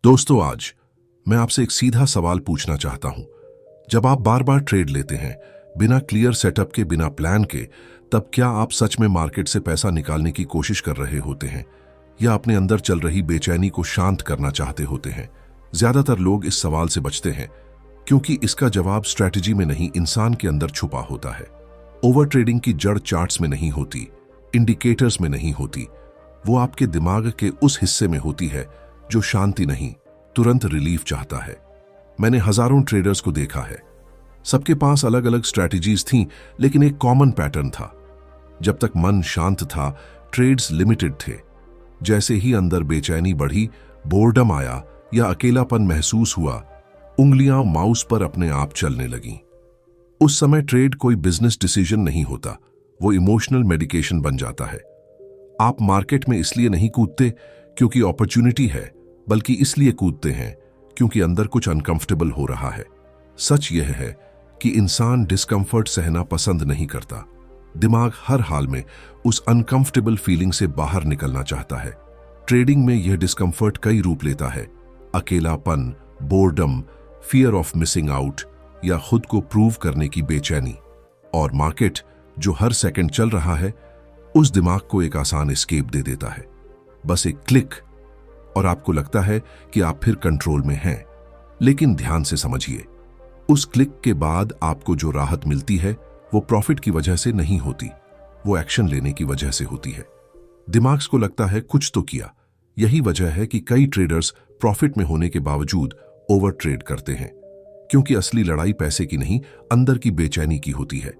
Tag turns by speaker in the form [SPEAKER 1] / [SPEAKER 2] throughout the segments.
[SPEAKER 1] दोस्तों, आज मैं आपसे एक सीधा सवाल पूछना चाहता हूं। जब आप बार बार ट्रेड लेते हैं बिना क्लियर सेटअप के, बिना प्लान के, तब क्या आप सच में मार्केट से पैसा निकालने की कोशिश कर रहे होते हैं या अपने अंदर चल रही बेचैनी को शांत करना चाहते होते हैं? ज्यादातर लोग इस सवाल से बचते हैं क्योंकि इसका जवाब स्ट्रैटेजी में नहीं, इंसान के अंदर छुपा होता है। ओवर ट्रेडिंग की जड़ चार्ट्स में नहीं होती, इंडिकेटर्स में नहीं होती, वो आपके दिमाग के उस हिस्से में होती है जो शांति नहीं, तुरंत रिलीफ चाहता है। मैंने हजारों ट्रेडर्स को देखा है। सबके पास अलग अलग स्ट्रैटेजीज थीं, लेकिन एक कॉमन पैटर्न था। जब तक मन शांत था, ट्रेड्स लिमिटेड थे। जैसे ही अंदर बेचैनी बढ़ी, बोर्डम आया या अकेलापन महसूस हुआ, उंगलियां माउस पर अपने आप चलने लगीं। उस समय ट्रेड कोई बिजनेस डिसीजन नहीं होता, वो इमोशनल मेडिकेशन बन जाता है। आप मार्केट में इसलिए नहीं कूदते क्योंकि अपॉर्चुनिटी है, बल्कि इसलिए कूदते हैं क्योंकि अंदर कुछ अनकंफर्टेबल हो रहा है। सच यह है कि इंसान डिस्कंफर्ट सहना पसंद नहीं करता। दिमाग हर हाल में उस अनकंफर्टेबल फीलिंग से बाहर निकलना चाहता है। ट्रेडिंग में यह डिस्कंफर्ट कई रूप लेता है: अकेलापन, boredom, fear of missing out या खुद को प्रूव करने की बेचैनी। और मार्केट, जो हर सेकंड चल रहा है, उस दिमाग को एक आसान एस्केप दे देता है। बस एक क्लिक और आपको लगता है कि आप फिर कंट्रोल में हैं। लेकिन ध्यान से समझिए, उस क्लिक के बाद आपको जो राहत मिलती है वो प्रॉफिट की वजह से नहीं होती, वो एक्शन लेने की वजह से होती है। दिमाग को लगता है कुछ तो किया। यही वजह है कि कई ट्रेडर्स प्रॉफिट में होने के बावजूद ओवर ट्रेड करते हैं, क्योंकि असली लड़ाई पैसे की नहीं, अंदर की बेचैनी की होती है।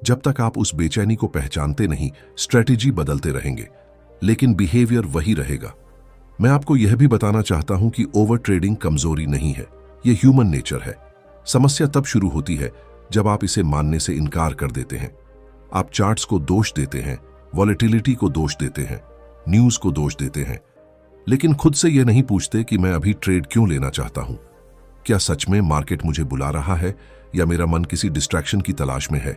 [SPEAKER 1] जब तक आप उस बेचैनी को पहचानते नहीं, स्ट्रेटेजी बदलते रहेंगे, लेकिन बिहेवियर वही रहेगा। मैं आपको यह भी बताना चाहता हूं कि ओवर ट्रेडिंग कमजोरी नहीं है, यह ह्यूमन नेचर है। समस्या तब शुरू होती है जब आप इसे मानने से इनकार कर देते हैं। आप चार्ट्स को दोष देते हैं, वॉलेटिलिटी को दोष देते हैं, न्यूज को दोष देते हैं, लेकिन खुद से यह नहीं पूछते कि मैं अभी ट्रेड क्यों लेना चाहता हूं। क्या सच में मार्केट मुझे बुला रहा है या मेरा मन किसी डिस्ट्रैक्शन की तलाश में है?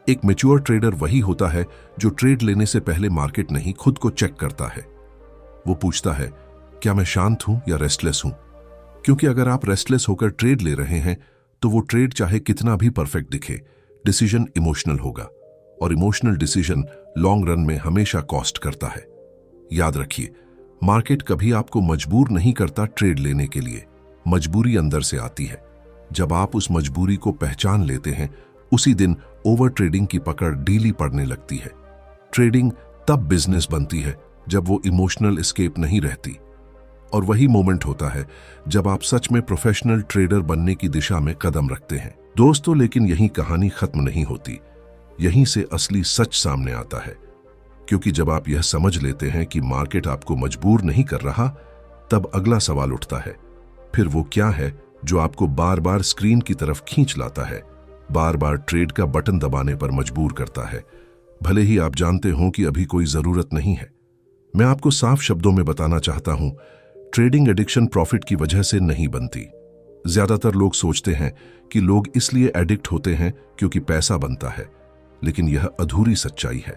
[SPEAKER 1] एक मैच्योर ट्रेडर वही होता है जो ट्रेड लेने से पहले मार्केट नहीं, खुद को चेक करता है। वो पूछता है, क्या मैं शांत हूं या रेस्टलेस हूं? क्योंकि अगर आप रेस्टलेस होकर ट्रेड ले रहे हैं तो वो ट्रेड चाहे कितना भी परफेक्ट दिखे, डिसीजन इमोशनल होगा, और इमोशनल डिसीजन लॉन्ग रन में हमेशा कॉस्ट करता है। याद रखिए, मार्केट कभी आपको मजबूर नहीं करता ट्रेड लेने के लिए। मजबूरी अंदर से आती है। जब आप उस मजबूरी को पहचान लेते हैं, उसी दिन ओवर ट्रेडिंग की पकड़ ढीली पड़ने लगती है। ट्रेडिंग तब बिजनेस बनती है जब वो इमोशनल एस्केप नहीं रहती, और वही मोमेंट होता है जब आप सच में प्रोफेशनल ट्रेडर बनने की दिशा में कदम रखते हैं। दोस्तों, लेकिन यही कहानी खत्म नहीं होती। यहीं से असली सच सामने आता है, क्योंकि जब आप यह समझ लेते हैं कि मार्केट आपको मजबूर नहीं कर रहा, तब अगला सवाल उठता है, फिर वो क्या है जो आपको बार बार स्क्रीन की तरफ खींच लाता है, बार बार ट्रेड का बटन दबाने पर मजबूर करता है, भले ही आप जानते हो कि अभी कोई जरूरत नहीं है। मैं आपको साफ शब्दों में बताना चाहता हूं, ट्रेडिंग एडिक्शन प्रॉफिट की वजह से नहीं बनती। ज्यादातर लोग सोचते हैं कि लोग इसलिए एडिक्ट होते हैं क्योंकि पैसा बनता है, लेकिन यह अधूरी सच्चाई है।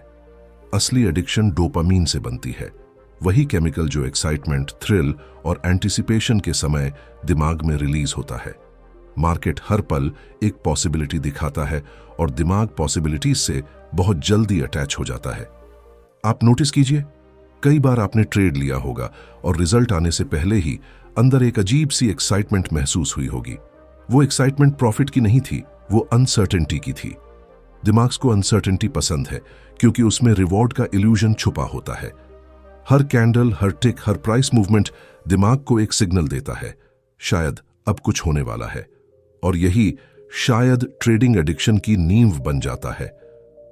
[SPEAKER 1] असली एडिक्शन डोपामीन से बनती है, वही केमिकल जो एक्साइटमेंट, थ्रिल और एंटिसिपेशन के समय दिमाग में रिलीज होता है। मार्केट हर पल एक पॉसिबिलिटी दिखाता है और दिमाग पॉसिबिलिटीज से बहुत जल्दी अटैच हो जाता है। आप नोटिस कीजिए, कई बार आपने ट्रेड लिया होगा और रिजल्ट आने से पहले ही अंदर एक अजीब सी एक्साइटमेंट महसूस हुई होगी। वो एक्साइटमेंट प्रॉफिट की नहीं थी, वो अनसर्टेनिटी की थी। दिमाग को अनसर्टेनिटी पसंद है क्योंकि उसमें रिवॉर्ड का इल्यूजन छुपा होता है। हर कैंडल, हर टिक, हर प्राइस मूवमेंट दिमाग को एक सिग्नल देता है, शायद अब कुछ होने वाला है। और यही शायद ट्रेडिंग एडिक्शन की नींव बन जाता है।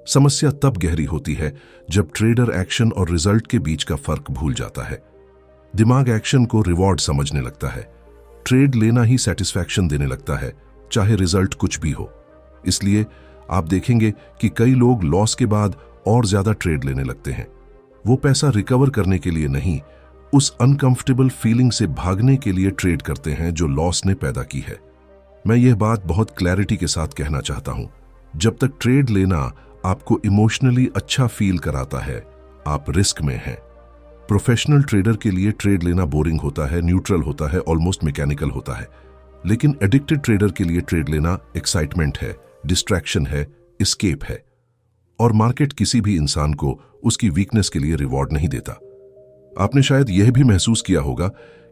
[SPEAKER 1] समस्या तब गहरी होती है जब ट्रेडर एक्शन और रिजल्ट के बीच का फर्क भूल जाता है। दिमाग एक्शन को रिवॉर्ड समझने लगता है, ट्रेड लेना ही सेटिस्फैक्शन देने लगता है, चाहे रिजल्ट कुछ भी हो। इसलिए आप देखेंगे कि कई लोग लॉस के बाद और ज्यादा ट्रेड लेने लगते हैं। वो पैसा रिकवर करने के लिए नहीं, उस अनकंफर्टेबल फीलिंग से भागने के लिए ट्रेड करते हैं जो लॉस ने पैदा की है। मैं यह बात बहुत क्लैरिटी के साथ कहना चाहता हूं, जब तक ट्रेड लेना आपको इमोशनली अच्छा फील कराता है, आप रिस्क में हैं। प्रोफेशनल ट्रेडर के लिए ट्रेड लेना बोरिंग होता है, न्यूट्रल होता है, ऑलमोस्ट मैकेनिकल होता है। लेकिन एडिक्टेड ट्रेडर के लिए ट्रेड लेना एक्साइटमेंट है, डिस्ट्रैक्शन है, एस्केप है। और मार्केट किसी भी इंसान को उसकी वीकनेस के लिए रिवॉर्ड नहीं देता। आपने शायद यह भी महसूस किया होगा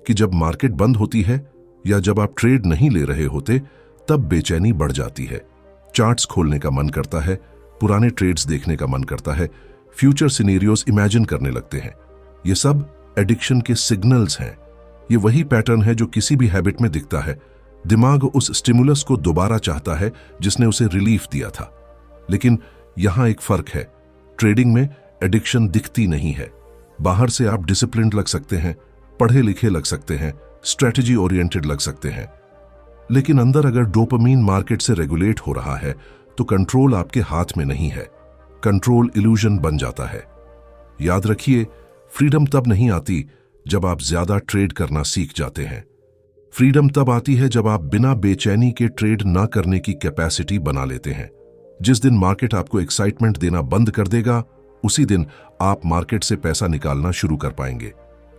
[SPEAKER 1] कि जब मार्केट बंद होती है या जब आप ट्रेड नहीं ले रहे होते, तब बेचैनी बढ़ जाती है। चार्ट्स खोलने का मन करता है, पुराने ट्रेड्स देखने का मन करता है, फ्यूचर सिनेरियोज इमेजिन करने लगते हैं। ये सब एडिक्शन के सिग्नल्स हैं। ये वही पैटर्न है जो किसी भी हैबिट में दिखता है। दिमाग उस स्टिमुलस को दोबारा चाहता है जिसने उसे रिलीफ दिया था। लेकिन यहां एक फर्क है, ट्रेडिंग में एडिक्शन दिखती नहीं है। बाहर से आप डिसिप्लिन्ड लग सकते हैं, पढ़े लिखे लग सकते हैं, स्ट्रेटेजी ओरिएंटेड लग सकते हैं, लेकिन अंदर अगर डोपामीन मार्केट से रेगुलेट हो रहा है तो कंट्रोल आपके हाथ में नहीं है। कंट्रोल इल्यूजन बन जाता है। याद रखिए, फ्रीडम तब नहीं आती जब आप ज्यादा ट्रेड करना सीख जाते हैं। फ्रीडम तब आती है जब आप बिना बेचैनी के ट्रेड ना करने की कैपेसिटी बना लेते हैं। जिस दिन मार्केट आपको एक्साइटमेंट देना बंद कर देगा, उसी दिन आप मार्केट से पैसा निकालना शुरू कर पाएंगे,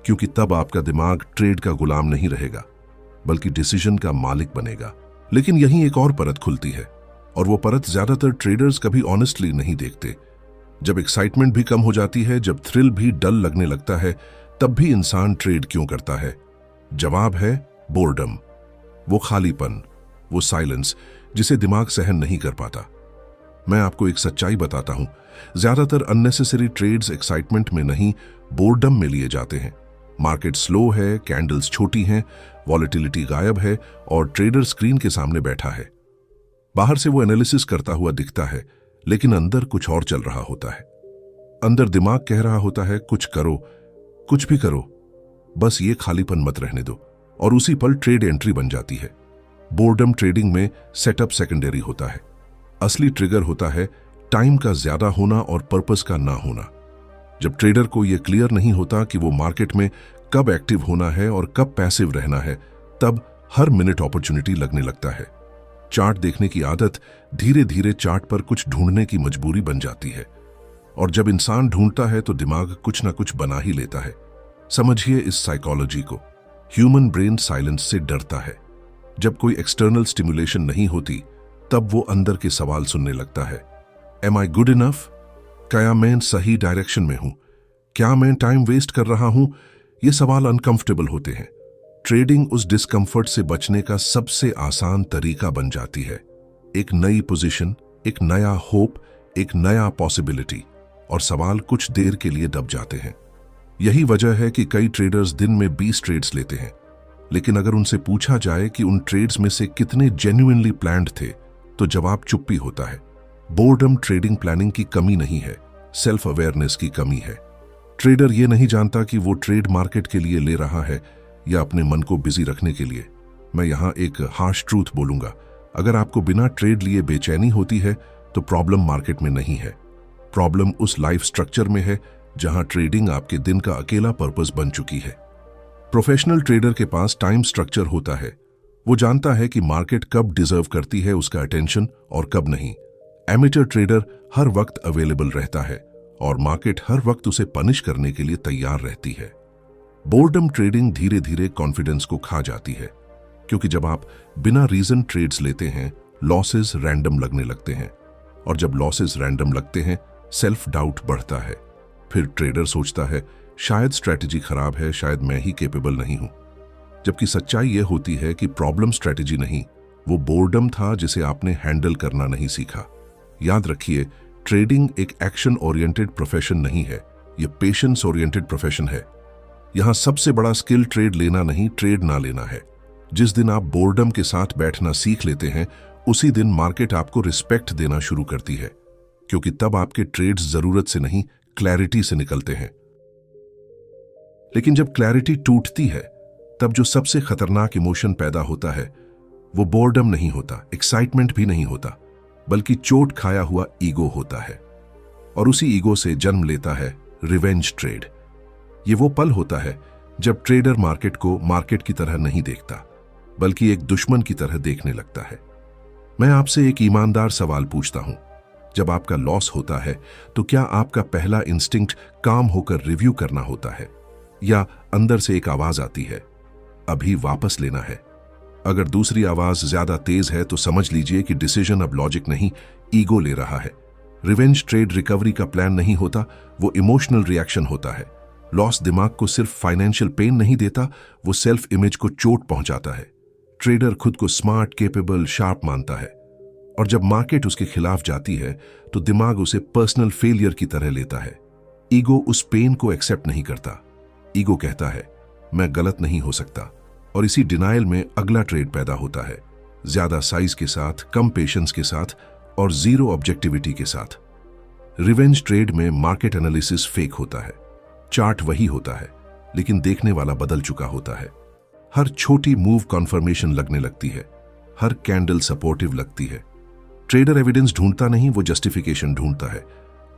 [SPEAKER 1] क्योंकि तब आपका दिमाग ट्रेड का गुलाम नहीं रहेगा बल्कि डिसीजन का मालिक बनेगा। लेकिन यहीं एक और परत खुलती है, और वो परत ज्यादातर ट्रेडर्स कभी ऑनेस्टली नहीं देखते। जब एक्साइटमेंट भी कम हो जाती है, जब थ्रिल भी डल लगने लगता है, तब भी इंसान ट्रेड क्यों करता है? जवाब है बोर्डम। वो खालीपन, वो साइलेंस जिसे दिमाग सहन नहीं कर पाता। मैं आपको एक सच्चाई बताता हूं, ज्यादातर अननेसेसरी ट्रेड्स एक्साइटमेंट में नहीं, बोर्डम में लिए जाते हैं। मार्केट स्लो है, कैंडल्स छोटी हैं, वॉलेटिलिटी गायब है और ट्रेडर स्क्रीन के सामने बैठा है। बाहर से वो एनालिसिस करता हुआ दिखता है, लेकिन अंदर कुछ और चल रहा होता है। अंदर दिमाग कह रहा होता है, कुछ करो, कुछ भी करो, बस ये खालीपन मत रहने दो। और उसी पल ट्रेड एंट्री बन जाती है। बोर्डम ट्रेडिंग में सेटअप सेकेंडरी होता है। असली ट्रिगर होता है टाइम का ज्यादा होना और पर्पस का ना होना। जब ट्रेडर को यह क्लियर नहीं होता कि वो मार्केट में कब एक्टिव होना है और कब पैसिव रहना है, तब हर मिनट अपॉर्चुनिटी लगने लगता है। चार्ट देखने की आदत धीरे धीरे चार्ट पर कुछ ढूंढने की मजबूरी बन जाती है, और जब इंसान ढूंढता है तो दिमाग कुछ ना कुछ बना ही लेता है। समझिए इस साइकोलॉजी को। ह्यूमन ब्रेन साइलेंस से डरता है। जब कोई एक्सटर्नल स्टिमुलेशन नहीं होती, तब वो अंदर के सवाल सुनने लगता है। एम आई गुड इनफ? क्या मैं सही डायरेक्शन में हूं? क्या मैं टाइम वेस्ट कर रहा हूं? ये सवाल अनकंफर्टेबल होते हैं। ट्रेडिंग उस डिस्कंफर्ट से बचने का सबसे आसान तरीका बन जाती है। एक नई पोजीशन, एक नया होप, एक नया पॉसिबिलिटी, और सवाल कुछ देर के लिए दब जाते हैं। यही वजह है कि कई ट्रेडर्स दिन में 20 ट्रेड्स लेते हैं, लेकिन अगर उनसे पूछा जाए कि उन ट्रेड्स में से कितने जेन्युइनली प्लान्ड थे, तो जवाब चुप्पी होता है। बोर्डम ट्रेडिंग प्लानिंग की कमी नहीं है, सेल्फ अवेयरनेस की कमी है। ट्रेडर ये नहीं जानता कि वो ट्रेड मार्केट के लिए ले रहा है या अपने मन को बिजी रखने के लिए। मैं यहां एक हार्श ट्रूथ बोलूंगा, अगर आपको बिना ट्रेड लिए बेचैनी होती है तो प्रॉब्लम मार्केट में नहीं है, प्रॉब्लम उस लाइफ स्ट्रक्चर में है जहां ट्रेडिंग आपके दिन का अकेला पर्पस बन चुकी है। प्रोफेशनल ट्रेडर के पास टाइम स्ट्रक्चर होता है। वो जानता है कि मार्केट कब डिजर्व करती है उसका अटेंशन और कब नहीं। एमेचर ट्रेडर हर वक्त अवेलेबल रहता है और मार्केट हर वक्त उसे पनिश करने के लिए तैयार रहती है। बोर्डम ट्रेडिंग धीरे धीरे कॉन्फिडेंस को खा जाती है, क्योंकि जब आप बिना रीजन ट्रेड्स लेते हैं, लॉसेस रैंडम लगने लगते हैं, और जब लॉसेस रैंडम लगते हैं, सेल्फ डाउट बढ़ता है। फिर ट्रेडर सोचता है, शायद स्ट्रैटेजी खराब है, शायद मैं ही कैपेबल नहीं हूं। जबकि सच्चाई यह होती है कि प्रॉब्लम स्ट्रैटेजी नहीं, वो बोर्डम था जिसे आपने हैंडल करना नहीं सीखा। याद रखिए, ट्रेडिंग एक एक्शन ओरिएंटेड प्रोफेशन नहीं है, यह पेशेंस ओरिएंटेड प्रोफेशन है। यहां सबसे बड़ा स्किल ट्रेड लेना नहीं, ट्रेड ना लेना है। जिस दिन आप बोर्डम के साथ बैठना सीख लेते हैं, उसी दिन मार्केट आपको रिस्पेक्ट देना शुरू करती है, क्योंकि तब आपके ट्रेड्स जरूरत से नहीं, क्लैरिटी से निकलते हैं। लेकिन जब क्लैरिटी टूटती है, तब जो सबसे खतरनाक इमोशन पैदा होता है, वो बोर्डम नहीं होता, एक्साइटमेंट भी नहीं होता, बल्कि चोट खाया हुआ ईगो होता है। और उसी ईगो से जन्म लेता है रिवेंज ट्रेड। ये वो पल होता है जब ट्रेडर मार्केट को मार्केट की तरह नहीं देखता, बल्कि एक दुश्मन की तरह देखने लगता है। मैं आपसे एक ईमानदार सवाल पूछता हूं, जब आपका लॉस होता है तो क्या आपका पहला इंस्टिंक्ट काम होकर रिव्यू करना होता है, या अंदर से एक आवाज आती है, अभी वापस लेना है। अगर दूसरी आवाज ज्यादा तेज है तो समझ लीजिए कि डिसीजन अब लॉजिक नहीं, ईगो ले रहा है। रिवेंज ट्रेड रिकवरी का प्लान नहीं होता, वो इमोशनल रिएक्शन होता है। लॉस दिमाग को सिर्फ फाइनेंशियल पेन नहीं देता, वो सेल्फ इमेज को चोट पहुंचाता है। ट्रेडर खुद को स्मार्ट, केपेबल, शार्प मानता है, और जब मार्केट उसके खिलाफ जाती है तो दिमाग उसे पर्सनल फेलियर की तरह लेता है। ईगो उस पेन को एक्सेप्ट नहीं करता। ईगो कहता है, मैं गलत नहीं हो सकता, और इसी डिनायल में अगला ट्रेड पैदा होता है, ज्यादा साइज के साथ, कम पेशेंस के साथ और जीरो ऑब्जेक्टिविटी के साथ। रिवेंज ट्रेड में मार्केट एनालिसिस फेक होता है, चार्ट वही होता है, लेकिन देखने वाला बदल चुका होता है। हर छोटी मूव कॉन्फर्मेशन लगने लगती है, हर कैंडल सपोर्टिव लगती है। ट्रेडर एविडेंस ढूंढता नहीं, वो जस्टिफिकेशन ढूंढता है,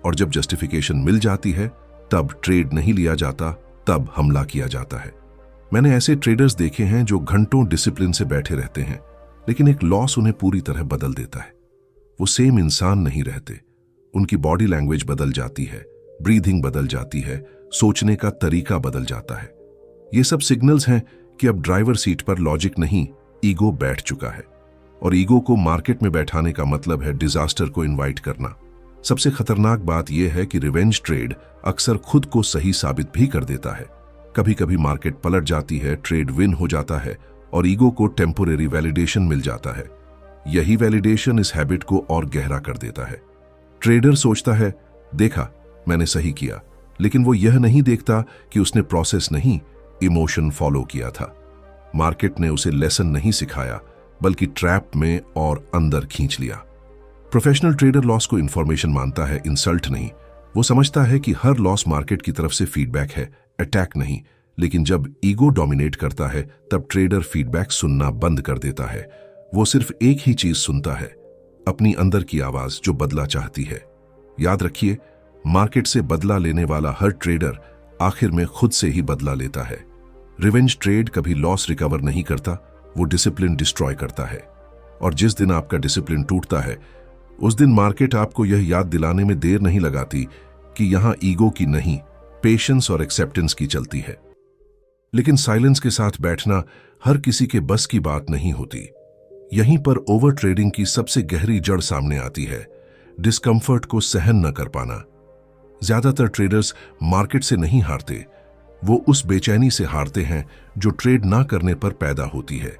[SPEAKER 1] और जब जस्टिफिकेशन मिल जाती है तब ट्रेड नहीं लिया जाता, तब हमला किया जाता है। मैंने ऐसे ट्रेडर्स देखे हैं जो घंटों डिसिप्लिन से बैठे रहते हैं, लेकिन एक लॉस उन्हें पूरी तरह बदल देता है। वो सेम इंसान नहीं रहते, उनकी बॉडी लैंग्वेज बदल जाती है, ब्रीथिंग बदल जाती है, सोचने का तरीका बदल जाता है। ये सब सिग्नल्स हैं कि अब ड्राइवर सीट पर लॉजिक नहीं, ईगो बैठ चुका है, और ईगो को मार्केट में बैठाने का मतलब है डिजास्टर को इनवाइट करना। सबसे खतरनाक बात यह है कि रिवेंज ट्रेड अक्सर खुद को सही साबित भी कर देता है। कभी कभी मार्केट पलट जाती है, ट्रेड विन हो जाता है, और ईगो को टेम्पोरेरी वैलिडेशन मिल जाता है। यही वैलिडेशन इस हैबिट को और गहरा कर देता है। ट्रेडर सोचता है, देखा, मैंने सही किया, लेकिन वो यह नहीं देखता कि उसने प्रोसेस नहीं, इमोशन फॉलो किया था। मार्केट ने उसे लेसन नहीं सिखाया, बल्कि ट्रैप में और अंदर खींच लिया। प्रोफेशनल ट्रेडर लॉस को इंफॉर्मेशन मानता है, इंसल्ट नहीं। वो समझता है कि हर लॉस मार्केट की तरफ से फीडबैक है, अटैक नहीं। लेकिन जब ईगो डोमिनेट करता है तब ट्रेडर फीडबैक सुनना बंद कर देता है। वो सिर्फ एक ही चीज सुनता है, अपनी अंदर की आवाज जो बदला चाहती है। याद रखिए, मार्केट से बदला लेने वाला हर ट्रेडर आखिर में खुद से ही बदला लेता है। रिवेंज ट्रेड कभी लॉस रिकवर नहीं करता, वो डिसिप्लिन डिस्ट्रॉय करता है। और जिस दिन आपका डिसिप्लिन टूटता है, उस दिन मार्केट आपको यह याद दिलाने में देर नहीं लगाती कि यहां ईगो की नहीं, पेशेंस और एक्सेप्टेंस की चलती है। लेकिन साइलेंस के साथ बैठना हर किसी के बस की बात नहीं होती। यहीं पर ओवर ट्रेडिंग की सबसे गहरी जड़ सामने आती है, डिस्कंफर्ट को सहन न कर पाना। ज्यादातर ट्रेडर्स मार्केट से नहीं हारते, वो उस बेचैनी से हारते हैं जो ट्रेड ना करने पर पैदा होती है।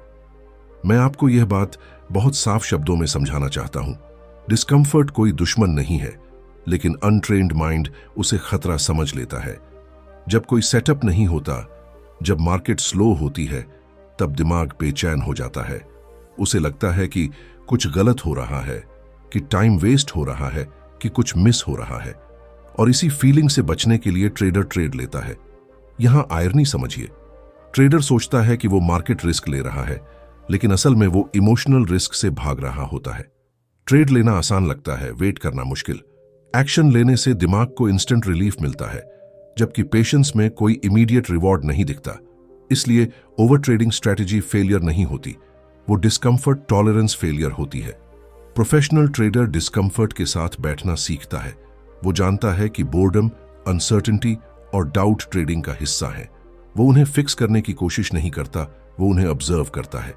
[SPEAKER 1] मैं आपको यह बात बहुत साफ शब्दों में समझाना चाहता हूं। डिस्कंफर्ट कोई दुश्मन नहीं है, लेकिन अनट्रेन्ड माइंड उसे खतरा समझ लेता है। जब कोई सेटअप नहीं होता, जब मार्केट स्लो होती है, तब दिमाग बेचैन हो जाता है। उसे लगता है कि कुछ गलत हो रहा है, कि टाइम वेस्ट हो रहा है, कि कुछ मिस हो रहा है। और इसी फीलिंग से बचने के लिए ट्रेडर ट्रेड लेता है। यहां आयरनी समझिए, ट्रेडर सोचता है कि वो मार्केट रिस्क ले रहा है, लेकिन असल में वो इमोशनल रिस्क से भाग रहा होता है। ट्रेड लेना आसान लगता है, वेट करना मुश्किल। एक्शन लेने से दिमाग को इंस्टेंट रिलीफ मिलता है, जबकि पेशेंस में कोई इमीडिएट रिवॉर्ड नहीं दिखता। इसलिए ओवर ट्रेडिंग स्ट्रैटेजी फेलियर नहीं होती, वो डिस्कंफर्ट टॉलरेंस फेलियर होती है। प्रोफेशनल ट्रेडर डिस्कंफर्ट के साथ बैठना सीखता है। वो जानता है कि बोर्डम, अनसर्टेनिटी और डाउट ट्रेडिंग का हिस्सा है। वो उन्हें फिक्स करने की कोशिश नहीं करता, वो उन्हें ऑब्जर्व करता है।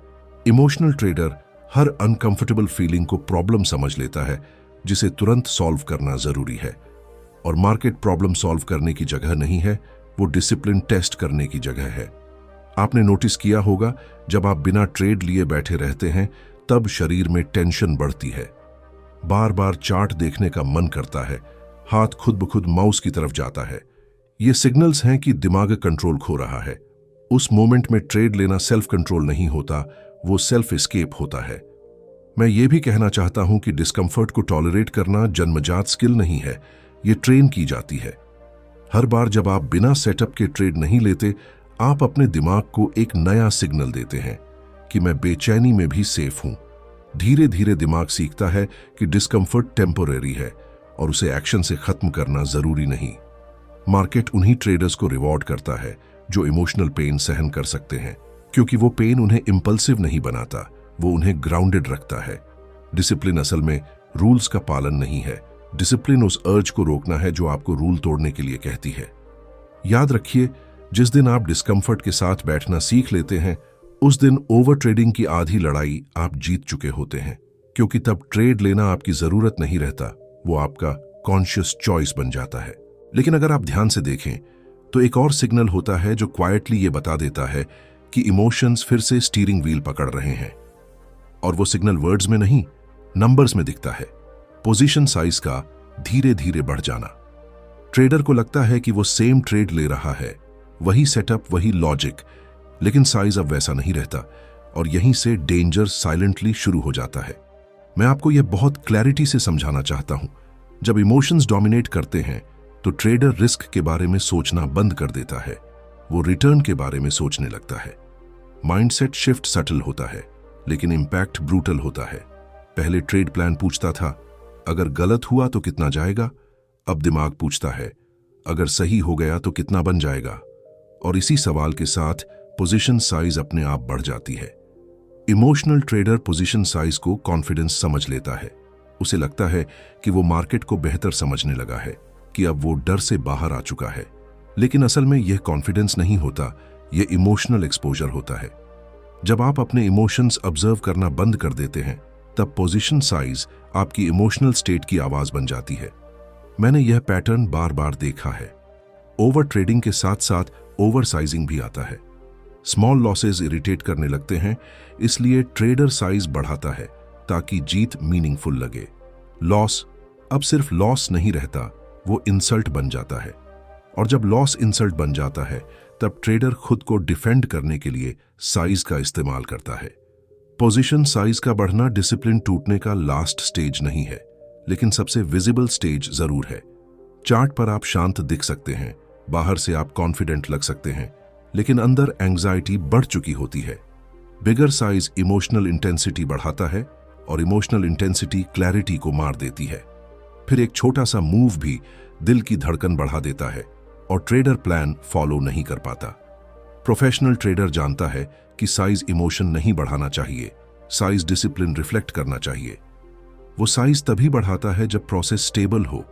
[SPEAKER 1] इमोशनल ट्रेडर हर अनकंफर्टेबल फीलिंग को प्रॉब्लम समझ लेता है, जिसे तुरंत सॉल्व करना जरूरी है। और मार्केट प्रॉब्लम सॉल्व करने की जगह नहीं है, वो डिसिप्लिन टेस्ट करने की जगह है। आपने नोटिस किया होगा, जब आप बिना ट्रेड लिए बैठे रहते हैं तब शरीर में टेंशन बढ़ती है, बार बार चार्ट देखने का मन करता है, हाथ खुद ब खुद माउस की तरफ जाता है। ये सिग्नल्स हैं कि दिमाग कंट्रोल खो रहा है। उस मोमेंट में ट्रेड लेना सेल्फ कंट्रोल नहीं होता, वो सेल्फ एस्केप होता है। मैं ये भी कहना चाहता हूं कि डिस्कंफर्ट को टॉलरेट करना जन्मजात स्किल नहीं है, ये ट्रेन की जाती है। हर बार जब आप बिना सेटअप के ट्रेड नहीं लेते, आप अपने दिमाग को एक नया सिग्नल देते हैं कि मैं बेचैनी में भी सेफ हूं। धीरे धीरे दिमाग सीखता है कि डिस्कंफर्ट टेम्पोरेरी है और उसे एक्शन से खत्म करना जरूरी नहीं। मार्केट उन्हीं ट्रेडर्स को रिवॉर्ड करता है जो इमोशनल पेन सहन कर सकते हैं, क्योंकि वो पेन उन्हें इंपल्सिव नहीं बनाता, वो उन्हें ग्राउंडेड रखता है। डिसिप्लिन असल में रूल्स का पालन नहीं है, डिसिप्लिन उस अर्ज को रोकना है जो आपको रूल तोड़ने के लिए कहती है। याद रखिए, जिस दिन आप डिस्कम्फर्ट के साथ बैठना सीख लेते हैं, उस दिन ओवर ट्रेडिंग की आधी लड़ाई आप जीत चुके होते हैं, क्योंकि तब ट्रेड लेना आपकी जरूरत नहीं रहता, वो आपका कॉन्शियस चॉइस बन जाता है। लेकिन अगर आप ध्यान से देखें तो एक और सिग्नल होता है जो क्वाइटली ये बता देता है कि इमोशंस फिर से स्टीयरिंग व्हील पकड़ रहे हैं। और वो सिग्नल वर्ड्स में नहीं, नंबर्स में दिखता है। पोजीशन साइज का धीरे धीरे बढ़ जाना। ट्रेडर को लगता है कि वो सेम ट्रेड ले रहा है, वही सेटअप, वही लॉजिक, लेकिन साइज अब वैसा नहीं रहता और यहीं से डेंजर साइलेंटली शुरू हो जाता है। मैं आपको यह बहुत क्लैरिटी से समझाना चाहता हूं। जब इमोशंस डोमिनेट करते हैं तो ट्रेडर रिस्क के बारे में सोचना बंद कर देता है, वो रिटर्न के बारे में सोचने लगता है। माइंडसेट शिफ्ट सटल होता है लेकिन इंपैक्ट ब्रूटल होता है। पहले ट्रेड प्लान पूछता था अगर गलत हुआ तो कितना जाएगा, अब दिमाग पूछता है अगर सही हो गया तो कितना बन जाएगा। और इसी सवाल के साथ पोजीशन साइज अपने आप बढ़ जाती है। इमोशनल ट्रेडर पोजीशन साइज को कॉन्फिडेंस समझ लेता है। उसे लगता है कि वो मार्केट को बेहतर समझने लगा है, कि अब वो डर से बाहर आ चुका है। लेकिन असल में यह कॉन्फिडेंस नहीं होता, यह इमोशनल एक्सपोजर होता है। जब आप अपने इमोशंस ऑब्जर्व करना बंद कर देते हैं, तब पोजीशन साइज आपकी इमोशनल स्टेट की आवाज बन जाती है। मैंने यह पैटर्न बार बार देखा है। ओवर ट्रेडिंग के साथ साथ ओवर साइजिंग भी आता है। स्मॉल लॉसेज इरिटेट करने लगते हैं, इसलिए ट्रेडर साइज बढ़ाता है ताकि जीत मीनिंगफुल लगे। लॉस अब सिर्फ लॉस नहीं रहता, वो इंसल्ट बन जाता है। और जब लॉस इंसल्ट बन जाता है, तब ट्रेडर खुद को डिफेंड करने के लिए साइज का इस्तेमाल करता है। पोजीशन साइज का बढ़ना डिसिप्लिन टूटने का लास्ट स्टेज नहीं है, लेकिन सबसे विजिबल स्टेज जरूर है। चार्ट पर आप शांत दिख सकते हैं, बाहर से आप कॉन्फिडेंट लग सकते हैं, लेकिन अंदर एंग्जाइटी बढ़ चुकी होती है। बिगर साइज इमोशनल इंटेंसिटी बढ़ाता है और इमोशनल इंटेंसिटी क्लैरिटी को मार देती है। फिर एक छोटा सा मूव भी दिल की धड़कन बढ़ा देता है और ट्रेडर प्लान फॉलो नहीं कर पाता। प्रोफेशनल ट्रेडर जानता है कि साइज इमोशन नहीं बढ़ाना चाहिए, साइज डिसिप्लिन रिफ्लेक्ट करना चाहिए। वो साइज तभी बढ़ाता है जब प्रोसेस स्टेबल हो,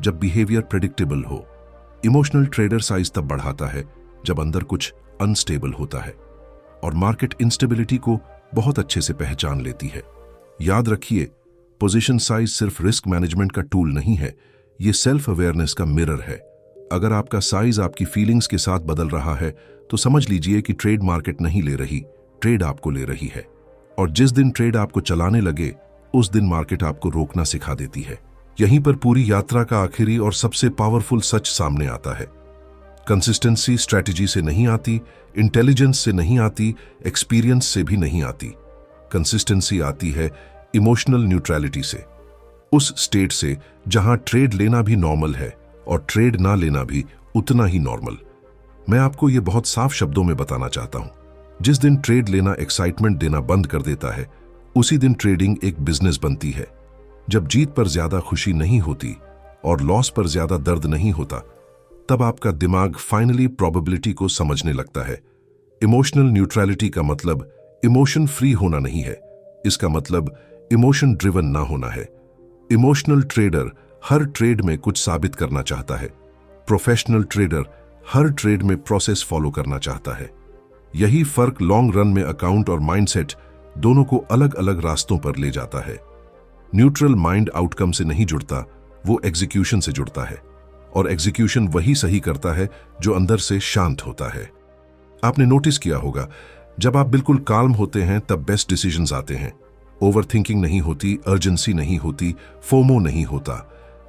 [SPEAKER 1] जब बिहेवियर प्रेडिक्टेबल हो। इमोशनल ट्रेडर साइज तब बढ़ाता है जब अंदर कुछ अनस्टेबल होता है और मार्केट इंस्टेबिलिटी को बहुत अच्छे से पहचान लेती है। याद रखिए, पोजीशन साइज सिर्फ रिस्क मैनेजमेंट का टूल नहीं है, ये सेल्फ अवेयरनेस का मिरर है। अगर आपका साइज आपकी फीलिंग्स के साथ बदल रहा है तो समझ लीजिए कि ट्रेड मार्केट नहीं ले रही, ट्रेड आपको ले रही है। और जिस दिन ट्रेड आपको चलाने लगे, उस दिन मार्केट आपको रोकना सिखा देती है। यहीं पर पूरी यात्रा का आखिरी और सबसे पावरफुल सच सामने आता है। कंसिस्टेंसी स्ट्रैटेजी से नहीं आती, इंटेलिजेंस से नहीं आती, एक्सपीरियंस से भी नहीं आती। कंसिस्टेंसी आती है इमोशनल न्यूट्रलिटी से, उस स्टेट से जहां ट्रेड लेना भी नॉर्मल है और ट्रेड ना लेना भी उतना ही नॉर्मल। मैं आपको यह बहुत साफ शब्दों में बताना चाहता हूं। जिस दिन ट्रेड लेना एक्साइटमेंट देना बंद कर देता है, उसी दिन ट्रेडिंग एक बिजनेस बनती है। जब जीत पर ज्यादा खुशी नहीं होती और लॉस पर ज्यादा दर्द नहीं होता, तब आपका दिमाग फाइनली प्रोबेबिलिटी को समझने लगता है। इमोशनल न्यूट्रलिटी का मतलब इमोशन फ्री होना नहीं है, इसका मतलब इमोशन ड्रिवन ना होना है। इमोशनल ट्रेडर हर ट्रेड में कुछ साबित करना चाहता है, प्रोफेशनल ट्रेडर हर ट्रेड में प्रोसेस फॉलो करना चाहता है। यही फर्क लॉन्ग रन में अकाउंट और माइंडसेट दोनों को अलग अलग रास्तों पर ले जाता है। न्यूट्रल माइंड आउटकम से नहीं जुड़ता, वो एग्जीक्यूशन से जुड़ता है, और एग्जीक्यूशन वही सही करता है जो अंदर से शांत होता है। आपने नोटिस किया होगा, जब आप बिल्कुल काल्म होते हैं तब बेस्ट डिसीजंस आते हैं। ओवरथिंकिंग नहीं होती, अर्जेंसी नहीं होती, फोमो नहीं होता।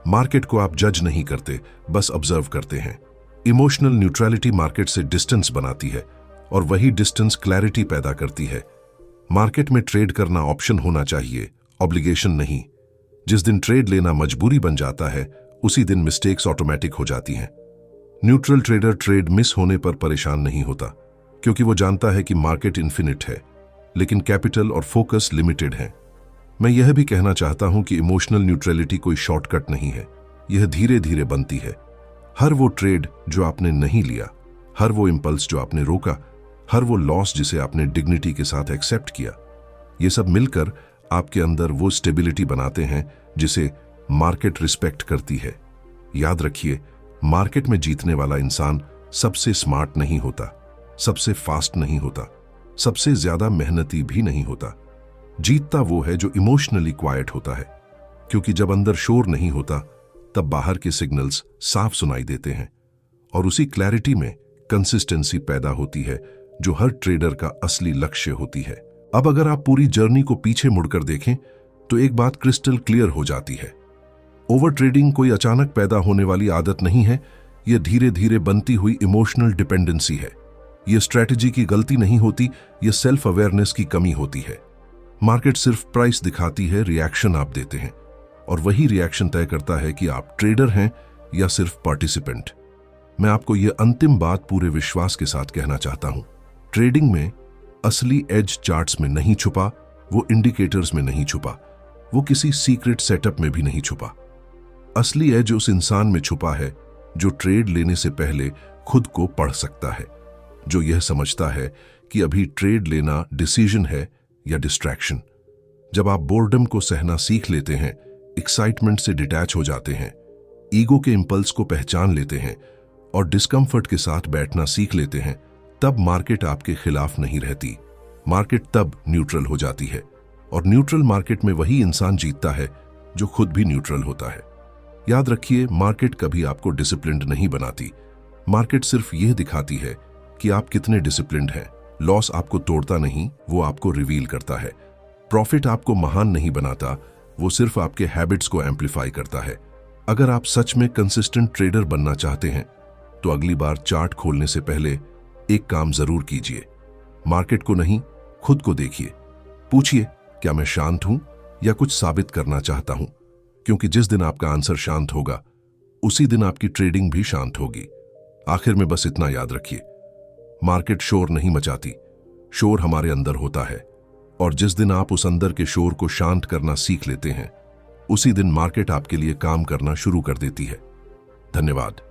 [SPEAKER 1] मार्केट को आप जज नहीं करते, बस ऑब्जर्व करते हैं। इमोशनल न्यूट्रलिटी मार्केट से डिस्टेंस बनाती है और वही डिस्टेंस क्लैरिटी पैदा करती है। मार्केट में ट्रेड करना ऑप्शन होना चाहिए, ऑब्लिगेशन नहीं। जिस दिन ट्रेड लेना मजबूरी बन जाता है, उसी दिन मिस्टेक्स ऑटोमेटिक हो जाती हैं। न्यूट्रल ट्रेडर ट्रेड मिस होने पर परेशान नहीं होता, क्योंकि वो जानता है कि मार्केट इन्फिनिट है, लेकिन कैपिटल और फोकस लिमिटेड है। मैं यह भी कहना चाहता हूं कि इमोशनल न्यूट्रलिटी कोई शॉर्टकट नहीं है, यह धीरे धीरे बनती है। हर वो ट्रेड जो आपने नहीं लिया, हर वो इंपल्स जो आपने रोका, हर वो लॉस जिसे आपने डिग्निटी के साथ एक्सेप्ट किया, ये सब मिलकर आपके अंदर वो स्टेबिलिटी बनाते हैं जिसे मार्केट रिस्पेक्ट करती है। याद रखिए, मार्केट में जीतने वाला इंसान सबसे स्मार्ट नहीं होता, सबसे फास्ट नहीं होता, सबसे ज्यादा मेहनती भी नहीं होता। जीतता वो है जो इमोशनली क्वाइट होता है, क्योंकि जब अंदर शोर नहीं होता तब बाहर के सिग्नल्स साफ सुनाई देते हैं और उसी क्लैरिटी में कंसिस्टेंसी पैदा होती है जो हर ट्रेडर का असली लक्ष्य होती है। अब अगर आप पूरी जर्नी को पीछे मुड़कर देखें तो एक बात क्रिस्टल क्लियर हो जाती है। ओवर ट्रेडिंग कोई अचानक पैदा होने वाली आदत नहीं है, यह धीरे धीरे बनती हुई इमोशनल डिपेंडेंसी है। यह स्ट्रैटेजी की गलती नहीं होती, यह सेल्फ अवेयरनेस की कमी होती है। मार्केट सिर्फ प्राइस दिखाती है, रिएक्शन आप देते हैं और वही रिएक्शन तय करता है कि आप ट्रेडर हैं या सिर्फ पार्टिसिपेंट। मैं आपको यह अंतिम बात पूरे विश्वास के साथ कहना चाहता हूं, ट्रेडिंग में असली एज चार्ट्स में नहीं छुपा, वो इंडिकेटर्स में नहीं छुपा, वो किसी सीक्रेट सेटअप में भी नहीं छुपा। असली एज उस इंसान में छुपा है जो ट्रेड लेने से पहले खुद को पढ़ सकता है, जो यह समझता है कि अभी ट्रेड लेना डिसीजन है या डिस्ट्रैक्शन। जब आप बोर्डम को सहना सीख लेते हैं, एक्साइटमेंट से डिटैच हो जाते हैं, ईगो के इंपल्स को पहचान लेते हैं और डिस्कम्फर्ट के साथ बैठना सीख लेते हैं, तब मार्केट आपके खिलाफ नहीं रहती। मार्केट तब न्यूट्रल हो जाती है और न्यूट्रल मार्केट में वही इंसान जीतता है जो खुद भी न्यूट्रल होता है। याद रखिए, मार्केट कभी आपको डिसिप्लिन्ड नहीं बनाती। मार्केट सिर्फ यह दिखाती है कि आप कितने डिसिप्लिन्ड हैं। लॉस आपको तोड़ता नहीं, वो आपको रिवील करता है। प्रॉफिट आपको महान नहीं बनाता, वो सिर्फ आपके हैबिट्स को एम्पलीफाई करता है। अगर आप सच में कंसिस्टेंट ट्रेडर बनना चाहते हैं तो अगली बार चार्ट खोलने से पहले एक काम जरूर कीजिए। मार्केट को नहीं, खुद को देखिए। पूछिए, क्या मैं शांत हूं या कुछ साबित करना चाहता हूं? क्योंकि जिस दिन आपका आंसर शांत होगा उसी दिन आपकी ट्रेडिंग भी शांत होगी। आखिर में बस इतना याद रखिए, मार्केट शोर नहीं मचाती, शोर हमारे अंदर होता है और जिस दिन आप उस अंदर के शोर को शांत करना सीख लेते हैं उसी दिन मार्केट आपके लिए काम करना शुरू कर देती है। धन्यवाद।